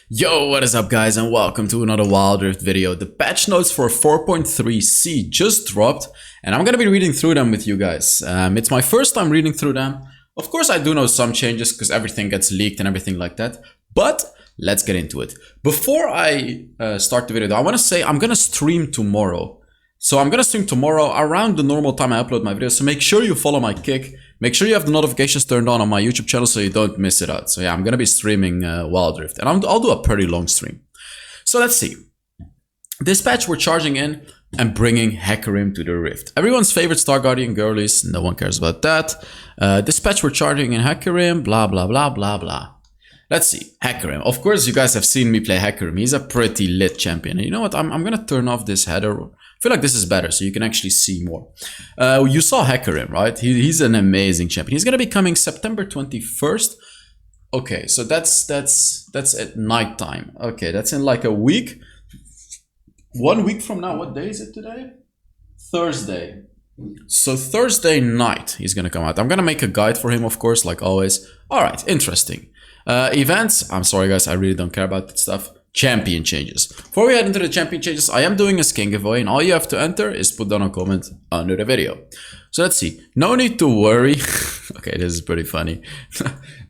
Yo, what is up guys and welcome to another Wild Rift video. The patch notes for 4.3c just dropped and I'm gonna be reading through them with you guys. It's my first time reading through them. Of course I do know some changes because everything gets leaked and everything like that, but let's get into it. Before I start the video though, I want to say I'm gonna stream tomorrow. So I'm gonna stream tomorrow around the normal time I upload my videos, so make sure you follow my kick. Make sure you have the notifications turned on my YouTube channel so you don't miss it out. So yeah, I'm gonna be streaming Wild Rift, and I'll do a pretty long stream. So let's see. This patch we're charging in and bringing Hecarim to the Rift. Everyone's favorite Star Guardian girlies, no one cares about that. This patch we're charging in Hecarim, blah blah blah blah blah. Let's see, Hecarim. Of course you guys have seen me play Hecarim. He's a pretty lit champion. And you know what, I'm gonna turn off this header. I feel like this is better so you can actually see more. You saw Hecarim, right? He's an amazing champion. He's gonna be coming September 21st. Okay, so that's at night time. Okay, that's in like a week. 1 week from now. What day is it today? Thursday. So Thursday night he's gonna come out. I'm gonna make a guide for him, of course, like always. All right, interesting. Events. I'm sorry guys, I really don't care about that stuff. Champion changes. Before we head into the champion changes, I am doing a skin giveaway and all you have to enter is put down a comment under the video. So let's see. No need to worry. Okay, this is pretty funny.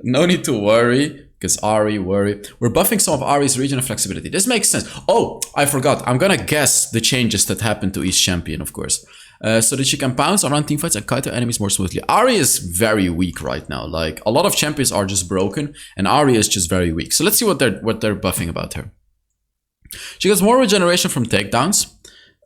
No need to worry because Ahri worry. We're buffing some of Ahri's region and flexibility. This makes sense. Oh, I forgot. I'm gonna guess the changes that happen to each champion, of course. So that she can pounce around teamfights and kite her enemies more smoothly. Ahri is very weak right now. Like a lot of champions are just broken, and Ahri is just very weak. So let's see what they're buffing about her. She gets more regeneration from takedowns.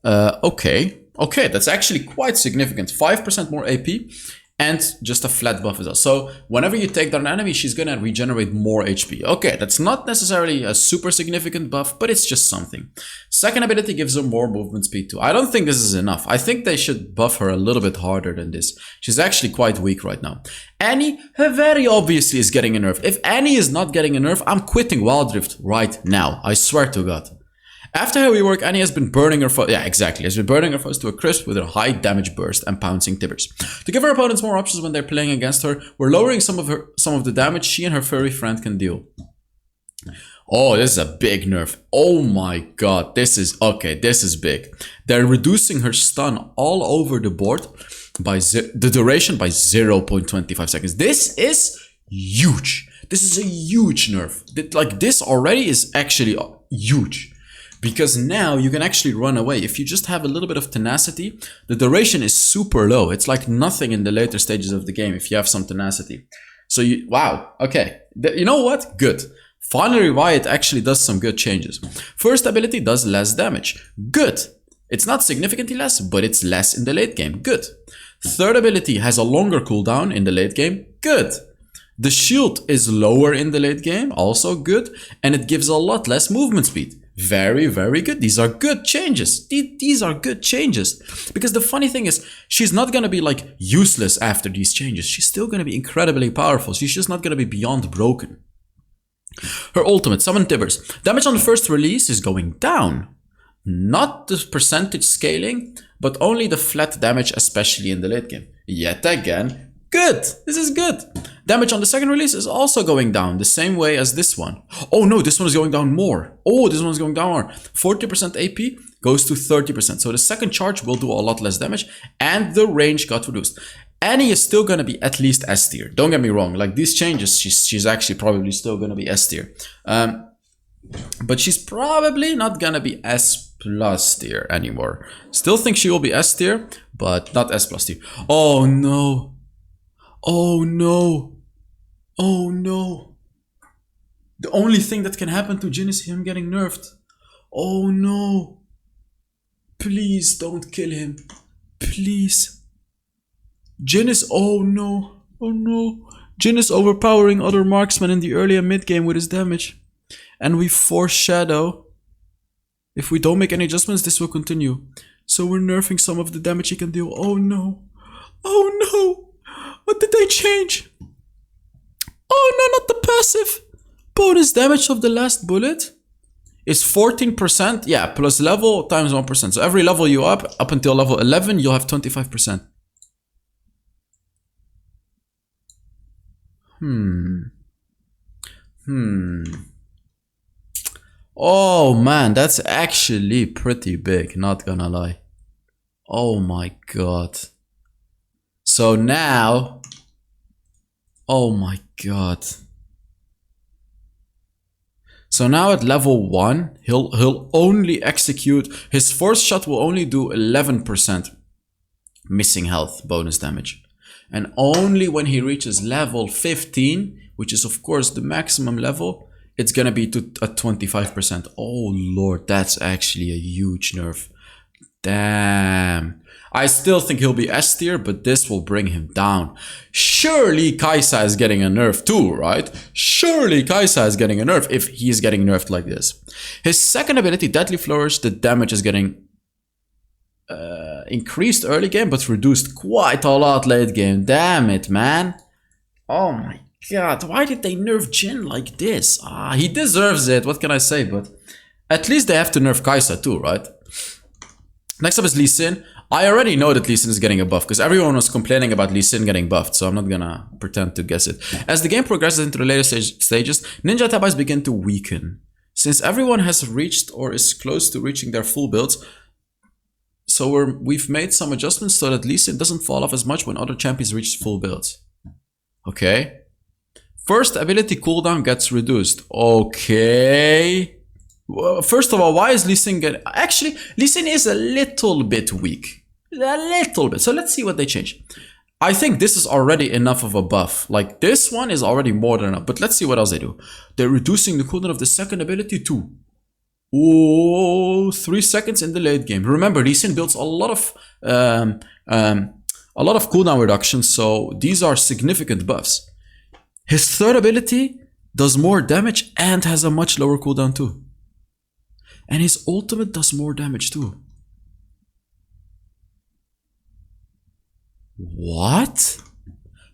Okay, that's actually quite significant. 5% more AP and just a flat buff as well. So whenever you take down an enemy, she's gonna regenerate more HP. Okay, that's not necessarily a super significant buff, but it's just something. Second ability gives her more movement speed too. I don't think this is enough. I think they should buff her a little bit harder than this. She's actually quite weak right now. Annie, very obviously is getting a nerf. If Annie is not getting a nerf, I'm quitting Wild Rift right now. I swear to God. After her rework, Annie has been burning her foes. Yeah, exactly. Has been burning her foes to a crisp with her high damage burst and pouncing tibbers. To give her opponents more options when they're playing against her, we're lowering some of the damage she and her furry friend can deal. Oh, this is a big nerf. Oh my god, this is big. They're reducing her stun all over the board by the duration by 0.25 seconds. This is huge. This is a huge nerf. Like this already is actually huge. Because now you can actually run away. If you just have a little bit of tenacity, the duration is super low. It's like nothing in the later stages of the game if you have some tenacity. So wow, okay. You know what? Good. Finally, Riot actually does some good changes. First ability does less damage. Good. It's not significantly less, but it's less in the late game. Good. Third ability has a longer cooldown in the late game. Good. The shield is lower in the late game. Also good. And it gives a lot less movement speed. Very, very good. These are good changes. These are good changes. Because the funny thing is, she's not going to be like useless after these changes. She's still going to be incredibly powerful. She's just not going to be beyond broken. Her ultimate, Summon Tibbers. Damage on the first release is going down. Not the percentage scaling, but only the flat damage, especially in the late game. Yet again, good. This is good. Damage on the second release is also going down the same way as this one. Oh no, this one is going down more. Oh, this one is going down more. 40% AP goes to 30%. So the second charge will do a lot less damage and the range got reduced. Annie is still going to be at least S tier. Don't get me wrong. Like these changes, she's actually probably still going to be S tier. But she's probably not going to be S plus tier anymore. Still think she will be S tier, but not S plus tier. Oh no. Oh no. Oh no. The only thing that can happen to Jhin is him getting nerfed. Oh no. Please don't kill him. Please. Jhin is... Oh no. Oh no. Jhin is overpowering other marksmen in the early and mid game with his damage. And we foreshadow. If we don't make any adjustments, this will continue. So we're nerfing some of the damage he can deal. Oh no. Oh no. What did they change? Oh no, not the passive. Bonus damage of the last bullet is 14%. Yeah, plus level times 1%. So every level you up until level 11, you'll have 25%. Oh man, that's actually pretty big, not gonna lie. Oh my god. So now, oh my god. So now at level 1, he'll only execute, his first shot will only do 11% missing health bonus damage. And only when he reaches level 15, which is of course the maximum level, it's gonna be at 25%. Oh lord, that's actually a huge nerf. Damn. I still think he'll be S tier, but this will bring him down. Surely Kai'Sa is getting a nerf too, right? Surely Kai'Sa is getting a nerf if he's getting nerfed like this. His second ability, Deadly Flourish, the damage is getting increased early game, but reduced quite a lot late game. Damn it, man. Oh my god, why did they nerf Jhin like this? He deserves it, what can I say, but at least they have to nerf Kai'Sa too, right? Next up is Lee Sin. I already know that Lee Sin is getting a buff because everyone was complaining about Lee Sin getting buffed, so I'm not gonna pretend to guess it. As the game progresses into the later stages, ninja tabis begin to weaken. Since everyone has reached or is close to reaching their full builds, so we've made some adjustments so that Lee Sin doesn't fall off as much when other champions reach full builds. Okay. First ability cooldown gets reduced. Okay. Well, first of all, why is Lee Sin getting... Actually, Lee Sin is a little bit weak. A little bit. So let's see what they change. I think this is already enough of a buff. Like, this one is already more than enough. But let's see what else they do. They're reducing the cooldown of the second ability to 3 seconds in the late game. Remember, Lee Sin builds a lot of cooldown reductions, so these are significant buffs. His third ability does more damage and has a much lower cooldown too. And his ultimate does more damage too. What?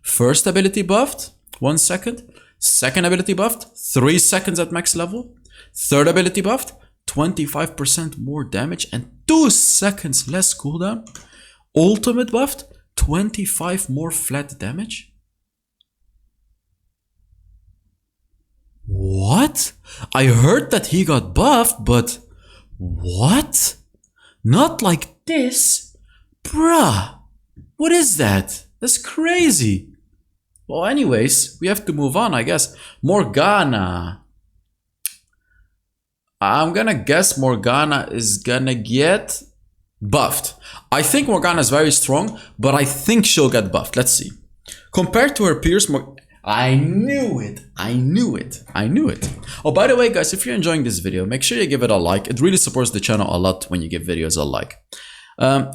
First ability buffed, 1 second. Second ability buffed, 3 seconds at max level. Third ability buffed, 25% more damage and 2 seconds less cooldown. Ultimate buffed, 25 more flat damage. What? I heard that he got buffed, but what? Not like this? Bruh. What is that? That's crazy. Well, anyways, we have to move on, I guess. Morgana. I'm gonna guess Morgana is gonna get buffed. I think Morgana is very strong, but I think she'll get buffed. Let's see. Compared to her peers, I knew it. I knew it. I knew it. Oh, by the way, guys, if you're enjoying this video, make sure you give it a like. It really supports the channel a lot when you give videos a like.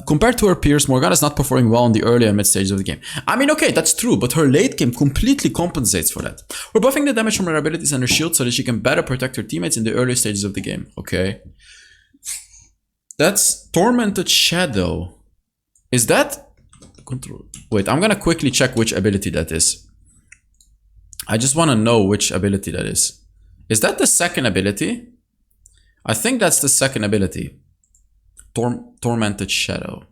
Compared to her peers, Morgana is not performing well in the early and mid stages of the game. I mean, okay, that's true, but her late game completely compensates for that. We're buffing the damage from her abilities and her shield so that she can better protect her teammates in the early stages of the game. Okay. That's Tormented Shadow. Is that... Control? Wait, I'm gonna quickly check which ability that is. I just want to know which ability that is. Is that the second ability? I think that's the second ability. Tormented Shadow.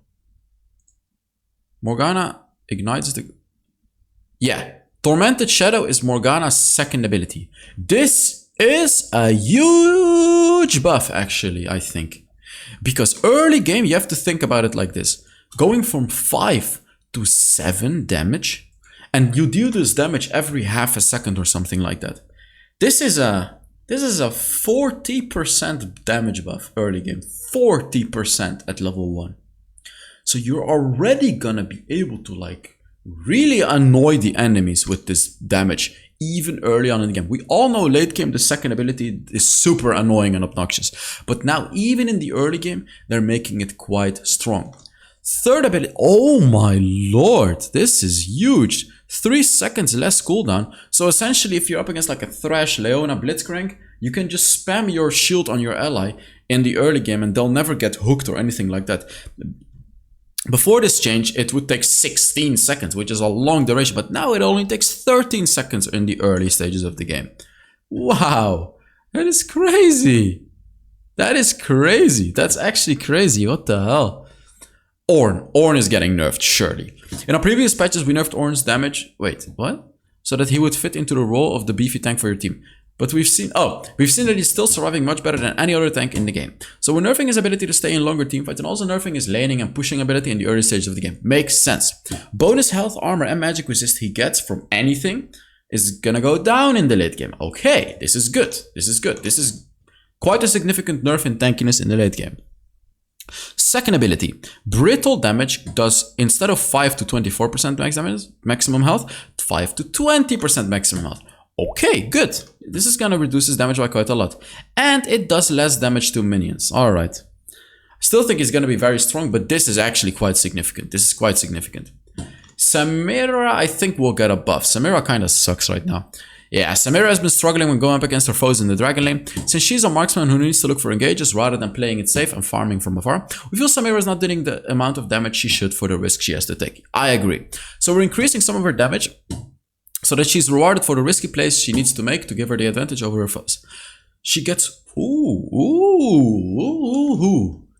Morgana ignites the... Yeah. Tormented Shadow is Morgana's second ability. This is a huge buff, actually, I think. Because early game, you have to think about it like this. Going from 5 to 7 damage, and you deal this damage every half a second or something like that. This is a 40% damage buff early game. 40% at level 1. So you're already gonna be able to like really annoy the enemies with this damage even early on in the game. We all know late game the second ability is super annoying and obnoxious. But now even in the early game, they're making it quite strong. Third ability, oh my lord, this is huge. 3 seconds less cooldown. So essentially, if you're up against like a Thresh, Leona, Blitzcrank, you can just spam your shield on your ally in the early game and they'll never get hooked or anything like that. Before this change, it would take 16 seconds, which is a long duration, but now it only takes 13 seconds in the early stages of the game. Wow, that is crazy. That is crazy. That's actually crazy. What the hell? Ornn is getting nerfed, surely. In our previous patches, we nerfed Ornn's damage. Wait, what? So that he would fit into the role of the beefy tank for your team. But we've seen that he's still surviving much better than any other tank in the game. So we're nerfing his ability to stay in longer teamfights and also nerfing his laning and pushing ability in the early stage of the game. Makes sense. Bonus health, armor, and magic resist he gets from anything is gonna go down in the late game. Okay, this is good. This is good. This is quite a significant nerf in tankiness in the late game. Second ability, brittle damage does, instead of 5 to 24% max damage, maximum health, 5 to 20% maximum health. Okay, good. This is gonna reduce his damage by quite a lot. And it does less damage to minions. Alright. Still think he's gonna be very strong, but this is actually quite significant. This is quite significant. Samira, I think, will get a buff. Samira kinda sucks right now. Yeah, Samira has been struggling when going up against her foes in the dragon lane, since she's a marksman who needs to look for engages rather than playing it safe and farming from afar. We feel Samira is not doing the amount of damage she should for the risk she has to take. I agree. So we're increasing some of her damage, so that she's rewarded for the risky plays she needs to make to give her the advantage over her foes. She gets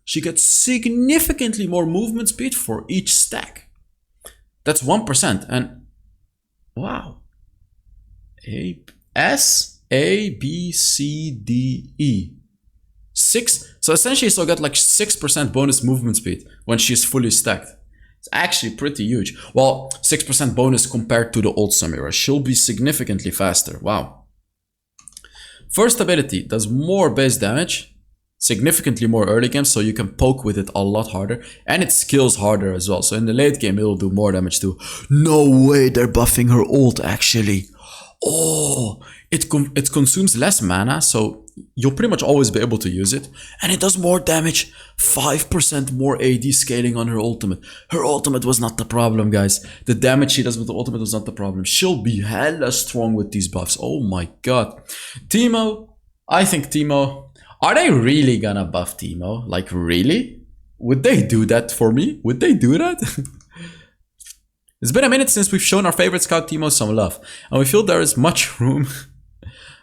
she gets significantly more movement speed for each stack. That's 1%, and wow. S A B C D E 6. So essentially she'll get like 6% bonus movement speed when she's fully stacked. It's actually pretty huge. Well, 6% bonus compared to the old Samira. She'll be significantly faster. Wow. First ability does more base damage, significantly more early game, so you can poke with it a lot harder. And it skills harder as well. So in the late game, it'll do more damage too. No way they're buffing her ult, actually. Oh, it consumes less mana, so you'll pretty much always be able to use it. And it does more damage, 5% more AD scaling on her ultimate. Her ultimate was not the problem, guys. The damage she does with the ultimate was not the problem. She'll be hella strong with these buffs. Oh my god. Teemo, I think Teemo, are they really gonna buff Teemo? Like, really? Would they do that for me? Would they do that? It's been a minute since we've shown our favorite scout Teemo some love, and we feel there is much room.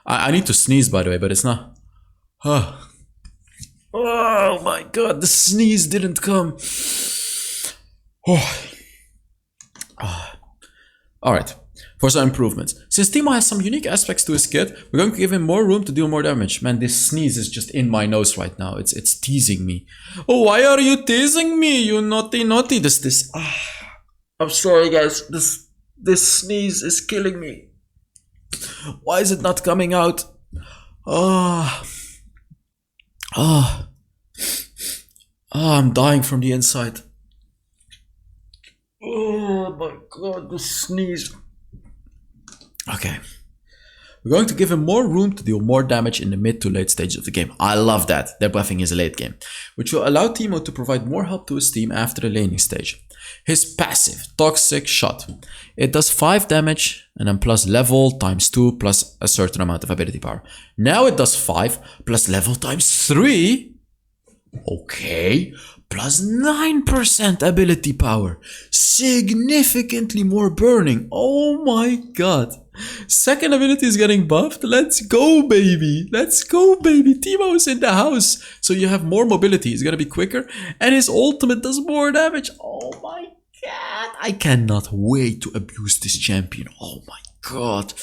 I need to sneeze, by the way, but it's not. Oh my god, the sneeze didn't come. Alright, for some improvements. Since Teemo has some unique aspects to his kit, we're going to give him more room to do more damage. Man, this sneeze is just in my nose right now. It's teasing me. Oh, why are you teasing me, you naughty naughty? I'm sorry, guys. This sneeze is killing me. Why is it not coming out? I'm dying from the inside. Oh my god, the sneeze. Okay. We're going to give him more room to deal more damage in the mid to late stage of the game. I love that. They're buffing his late game, which will allow Teemo to provide more help to his team after the laning stage. His passive, Toxic Shot. It does 5 damage and then plus level times 2 plus a certain amount of ability power. Now it does 5 plus level times 3. Okay. Plus 9% ability power. Significantly more burning. Oh my god. Second ability is getting buffed. Let's go, baby. Let's go, baby. Teemo is in the house. So you have more mobility. He's gonna be quicker. And his ultimate does more damage. Oh my god. I cannot wait to abuse this champion. Oh my god.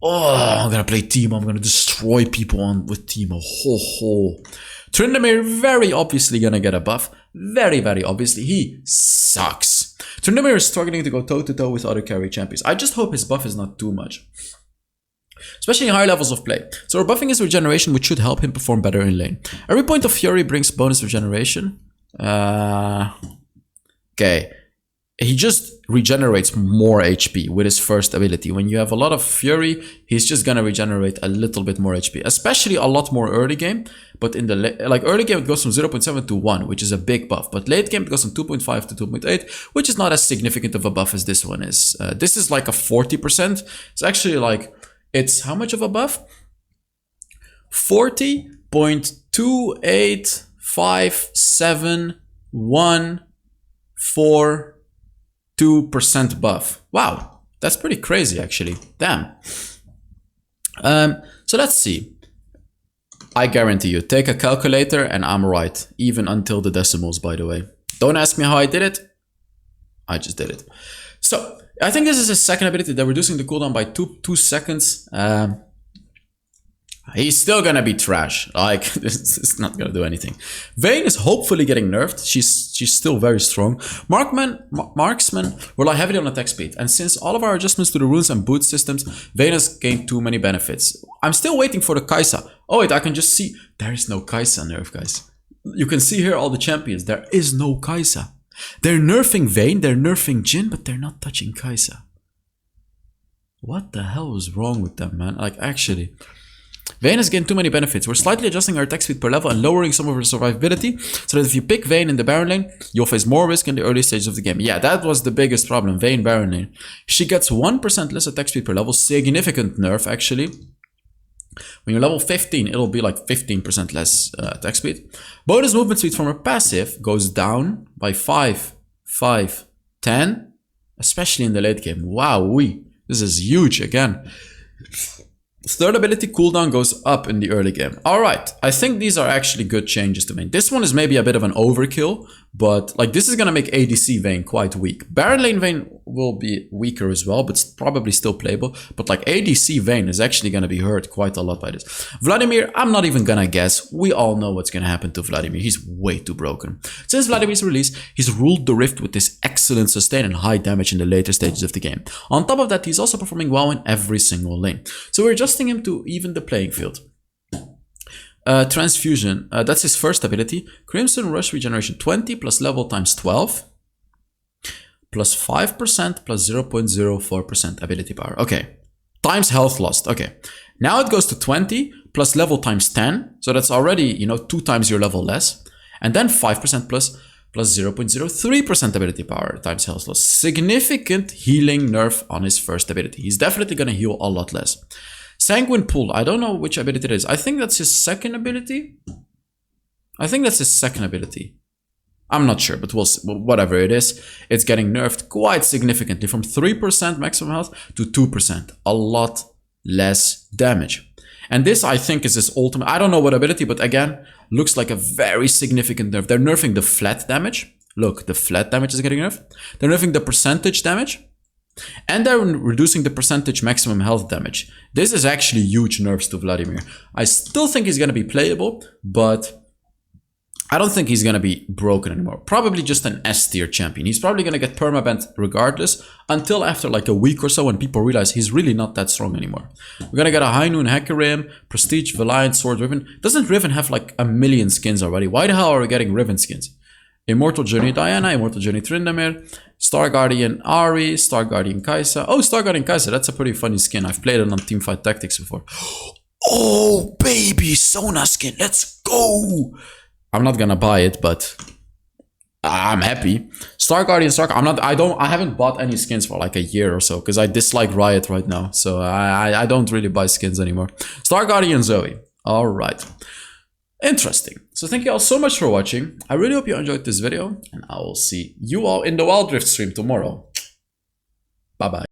Oh, I'm gonna play Teemo. I'm gonna destroy people with Teemo. Ho ho. Tryndamere very obviously gonna get a buff. Very, very obviously. He sucks. Tryndamere is struggling to go toe-to-toe with other carry champions. I just hope his buff is not too much, especially in higher levels of play. So we're buffing his regeneration, which should help him perform better in lane. Every point of fury brings bonus regeneration. Okay. He just regenerates more HP with his first ability. When you have a lot of fury, he's just gonna regenerate a little bit more HP, especially a lot more early game. But in the early game, it goes from 0.7 to 1, which is a big buff. But late game, it goes from 2.5 to 2.8, which is not as significant of a buff as this one is. This is like a 40%. It's actually like, it's how much of a buff? 40.2857142% buff. Wow, that's pretty crazy actually. Damn. So let's see. I guarantee you, take a calculator and I'm right, even until the decimals, by the way. Don't ask me how I did it. I just did it. So I think this is his second ability. They're reducing the cooldown by two seconds. He's still gonna be trash. Like, it's not gonna do anything. Vayne is hopefully getting nerfed. She's still very strong. Marksman rely heavily on attack speed. And since all of our adjustments to the runes and boot systems, Vayne has gained too many benefits. I'm still waiting for the Kai'Sa. Oh wait, I can just see. There is no Kai'Sa nerf, guys. You can see here all the champions. There is no Kai'Sa. They're nerfing Vayne, they're nerfing Jhin, but they're not touching Kai'Sa. What the hell was wrong with them, man? Like, actually... Vayne has gained too many benefits. We're slightly adjusting our attack speed per level and lowering some of our survivability, so that if you pick Vayne in the Baron lane, you'll face more risk in the early stages of the game. Yeah, that was the biggest problem, Vayne Baron lane. She gets 1% less attack speed per level, significant nerf actually. When you're level 15, it'll be like 15% less attack speed. Bonus movement speed from her passive goes down by 5, 5, 10, especially in the late game. Wowee, this is huge again. Third ability cooldown goes up in the early game. Alright, I think these are actually good changes to Vayne. This one is maybe a bit of an overkill, but like this is gonna make ADC Vayne quite weak. Baron lane Vayne will be weaker as well, but it's probably still playable. But like ADC Vayne is actually gonna be hurt quite a lot by this. Vladimir, I'm not even gonna guess. We all know what's gonna happen to Vladimir. He's way too broken. Since Vladimir's release, he's ruled the Rift with this excellent sustain and high damage in the later stages of the game. On top of that, he's also performing well in every single lane. So we're adjusting him to even the playing field. Transfusion, that's his first ability. Crimson Rush regeneration 20 plus level times 12 plus 5% plus 0.04% ability power. Okay, times health lost. Okay, now it goes to 20 plus level times 10. So that's already, you know, 2 times your level less. And then 5% plus 0.03% ability power times health loss. Significant healing nerf on his first ability. He's definitely going to heal a lot less. Sanguine Pool, I don't know which ability it is. I think that's his second ability. I'm not sure, but we'll see. Whatever it is, it's getting nerfed quite significantly from 3% maximum health to 2%. A lot less damage. And this, I think, is his ultimate. I don't know what ability, but again, looks like a very significant nerf. They're nerfing the flat damage. Look, the flat damage is getting nerfed. They're nerfing the percentage damage. And they're reducing the percentage maximum health damage. This is actually huge nerfs to Vladimir. I still think he's going to be playable, but I don't think he's going to be broken anymore. Probably just an S tier champion. He's probably going to get permabanned regardless until after like a week or so when people realize he's really not that strong anymore. We're going to get a High Noon Hecarim, Prestige, Valiant, Sword, Riven. Doesn't Riven have like a million skins already? Why the hell are we getting Riven skins? Immortal Journey Diana, Immortal Journey Tryndamere, Star Guardian Ahri, Star Guardian Kai'Sa. Oh, Star Guardian Kai'Sa, that's a pretty funny skin. I've played it on Teamfight Tactics before. Oh, baby, Sona skin, let's go! I'm not gonna buy it, but I'm happy. Star Guardian, I haven't bought any skins for like a year or so, because I dislike Riot right now. So I don't really buy skins anymore. Star Guardian Zoe, alright. Interesting. So thank you all so much for watching. I really hope you enjoyed this video, and I will see you all in the Wild Rift stream tomorrow. Bye bye.